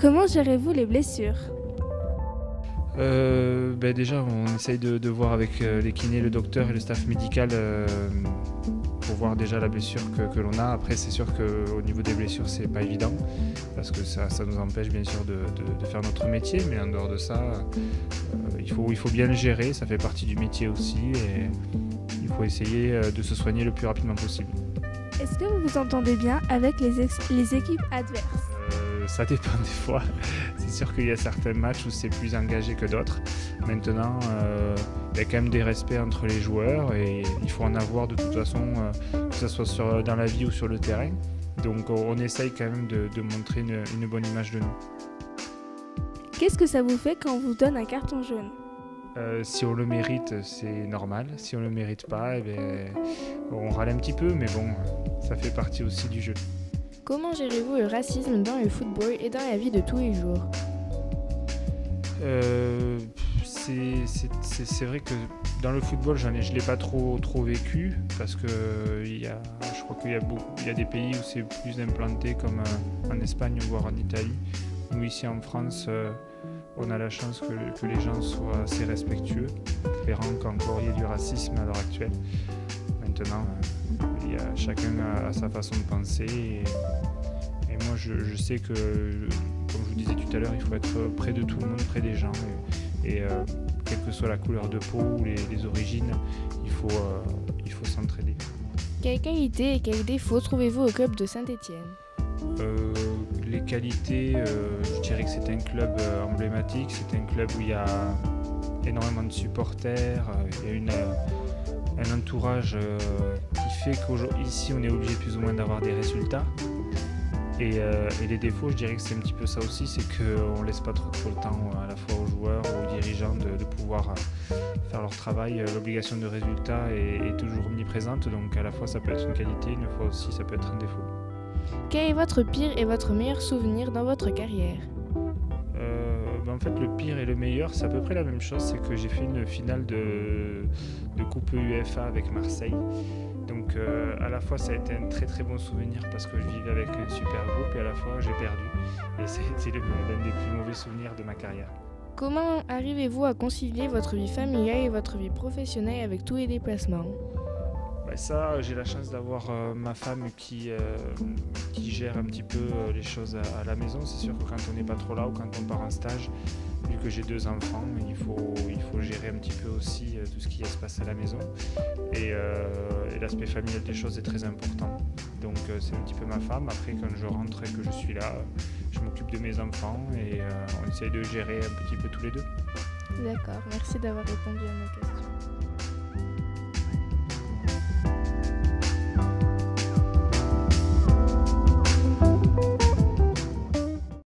Comment gérez-vous les blessures? Déjà, on essaye de voir avec les kinés, le docteur et le staff médical pour voir déjà la blessure que l'on a. Après, c'est sûr qu'au niveau des blessures, c'est pas évident parce que ça nous empêche bien sûr de faire notre métier. Mais en dehors de ça, il faut bien le gérer. Ça fait partie du métier aussi et il faut essayer de se soigner le plus rapidement possible. Est-ce que vous vous entendez bien avec les équipes adverses? Ça dépend des fois. C'est sûr qu'il y a certains matchs où c'est plus engagé que d'autres. Maintenant, il y a quand même des respects entre les joueurs et il faut en avoir de toute façon, que ce soit dans la vie ou sur le terrain. Donc on essaye quand même de montrer une bonne image de nous. Qu'est-ce que ça vous fait quand on vous donne un carton jaune? Si on le mérite, c'est normal. Si on ne le mérite pas, on râle un petit peu, mais bon, ça fait partie aussi du jeu. Comment gérez-vous le racisme dans le football et dans la vie de tous les jours? C'est vrai que dans le football, je ne l'ai pas trop vécu parce que je crois qu'il y a des pays où c'est plus implanté comme en Espagne voire en Italie. Nous ici en France, on a la chance que les gens soient assez respectueux, espérant qu'encore il y ait du racisme à l'heure actuelle. Maintenant, chacun a sa façon de penser et moi je sais que, comme je vous disais tout à l'heure, il faut être près de tout le monde, près des gens et quelle que soit la couleur de peau ou les origines, il faut s'entraider. Quelles qualités et quels défauts trouvez-vous au club de Saint-Étienne? Les qualités, je dirais que c'est un club emblématique, c'est un club où il y a énormément de supporters, il y a un entourage qui fait qu'ici on est obligé plus ou moins d'avoir des résultats. Et les défauts, je dirais que c'est un petit peu ça aussi, c'est qu'on ne laisse pas trop le temps à la fois aux joueurs, aux dirigeants de pouvoir faire leur travail. L'obligation de résultat est toujours omniprésente, donc à la fois ça peut être une qualité, une fois aussi ça peut être un défaut. Quel est votre pire et votre meilleur souvenir dans votre carrière? En fait, le pire et le meilleur, c'est à peu près la même chose, c'est que j'ai fait une finale de Coupe UEFA avec Marseille. Donc à la fois ça a été un très très bon souvenir parce que je vivais avec un super groupe et à la fois j'ai perdu. Et c'était l'un des plus mauvais souvenirs de ma carrière. Comment arrivez-vous à concilier votre vie familiale et votre vie professionnelle avec tous les déplacements? Ça, j'ai la chance d'avoir ma femme qui gère un petit peu les choses à la maison. C'est sûr que quand on n'est pas trop là ou quand on part en stage, vu que j'ai 2 enfants, il faut gérer un petit peu aussi tout ce qui se passe à la maison. Et l'aspect familial des choses est très important. Donc c'est un petit peu ma femme. Après, quand je rentre et que je suis là, je m'occupe de mes enfants et on essaye de gérer un petit peu tous les deux. D'accord, merci d'avoir répondu à ma question.